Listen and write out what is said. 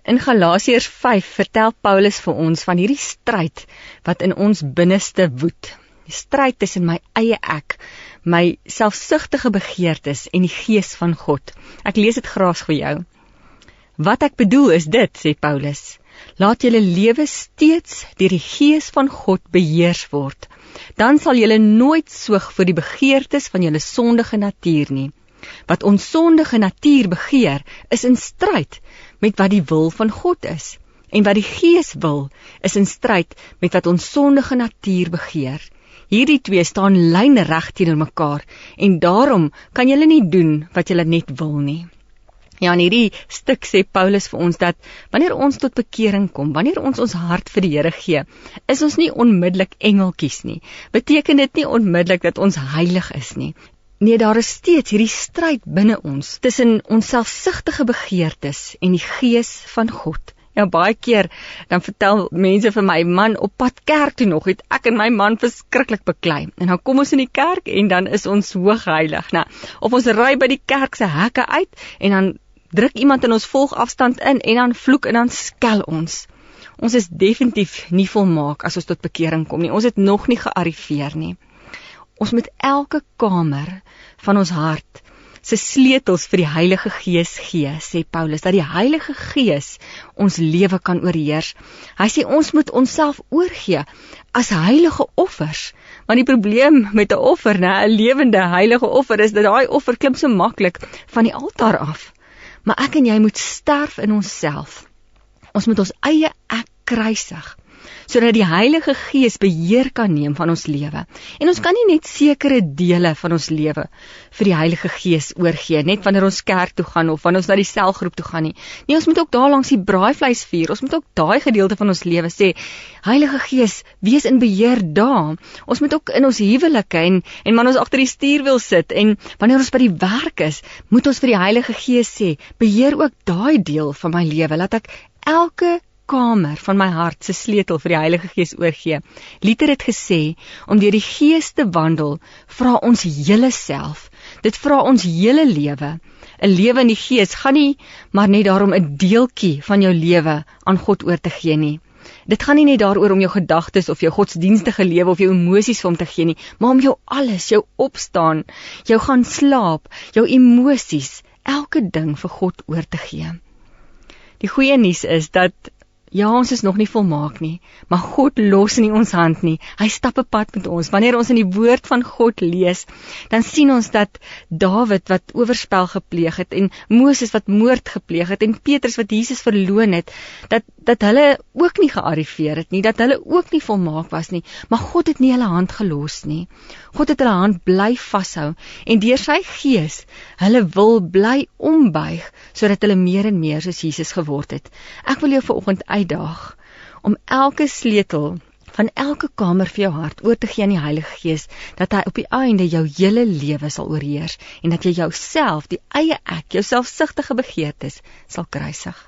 In Galasiërs 5 vertel Paulus vir ons van hierdie stryd wat in ons binneste woed. Die stryd tussen my eie ek, my selfsugtige begeertes en die gees van God. Ek lees dit graag vir jou. Wat ek bedoel is dit, sê Paulus, laat julle lewe steeds deur die gees van God beheers word. Dan sal julle nooit soeg vir die begeertes van julle sondige natuur nie. Wat ons sondige natuur begeer, is in stryd met wat die wil van God is. En wat die gees wil, is in stryd met wat ons sondige natuur begeer. Hierdie twee staan lynreg teenoor mekaar, en daarom kan julle nie doen wat julle net wil nie. Ja, in hierdie stuk sê Paulus vir ons dat wanneer ons tot bekering kom, wanneer ons hart vir die Here gee, is ons nie onmiddellik engeltjies nie. Beteken dit nie onmiddellik dat ons heilig is nie. Nee, daar is steeds hierdie stryd binne ons, tussen ons selfsugtige begeertes en die gees van God. Ja, baie keer, dan vertel mense vir my, man, op pad kerk toe nog, het ek en my man verskriklik beklei. En dan kom ons in die kerk, en dan is ons hoogheilig. Nou, of ons ry by die kerk se hekke uit, en dan druk iemand in ons volgafstand in, en dan vloek, en dan skel ons. Ons is definitief nie volmaak as ons tot bekering kom nie. Ons het nog nie gearriveer nie. Ons moet elke kamer van ons hart se sleutels vir die Heilige Gees gee, sê Paulus, dat die Heilige Gees ons lewe kan oorheers. Hy sê ons moet onsself oorgee as heilige offers, want die probleem met 'n offer, 'n lewende heilige offer, is dat daai offer klim so maklik van die altaar af. Maar ek en jy moet sterf in onsself. Ons moet ons eie ek kruisig, sodat die Heilige Gees beheer kan neem van ons lewe. En ons kan nie net sekere dele van ons lewe vir die Heilige Gees oorgee, net wanneer ons kerk toe gaan of wanneer ons na die selgroep toe gaan nie. Nee, ons moet ook daar langs die braaivleis vier. Ons moet ook daai gedeelte van ons lewe sê, Heilige Gees, wees in beheer daar. Ons moet ook in ons huwelike en wanneer ons agter die stuurwiel sit en wanneer ons by die werk is, moet ons vir die Heilige Gees sê, beheer ook daai deel van my lewe, laat ek elke kamer van my hart se sleutel vir die Heilige Gees oorgee. Luther het gesê, om deur die Gees te wandel, vra ons hele self. Dit vra ons hele lewe. 'n Lewe in die Gees gaan nie maar net daarom 'n deeltjie van jou lewe aan God oor te gee nie. Dit gaan nie net daaroor om jou gedagtes of jou godsdienstige lewe of jou emosies vir hom te gee nie, maar om jou alles, jou opstaan, jou gaan slaap, jou emosies, elke ding vir God oor te gee. Die goeie nuus is dat ja, ons is nog nie volmaak nie, maar God los nie ons hand nie. Hy stap 'n pad met ons. Wanneer ons in die woord van God lees, dan sien ons dat Dawid wat oorspel gepleeg het, en Moses wat moord gepleeg het, en Petrus wat Jesus verloon het, dat hulle ook nie gearriveer het nie, dat hulle ook nie volmaak was nie, maar God het nie hulle hand gelos nie. God het hulle hand bly vashou, en deur sy Gees, hulle wil bly ombuig, sodat hulle meer en meer soos Jesus geword het. Ek wil jou vanoggend uitdaag om elke sleutel van elke kamer vir jou hart oor te gee aan die Heilige Gees, dat hy op die einde jou hele lewe sal oorheers, en dat jy jouself, die eie ek, jou selfsugtige begeertes, sal kruisig.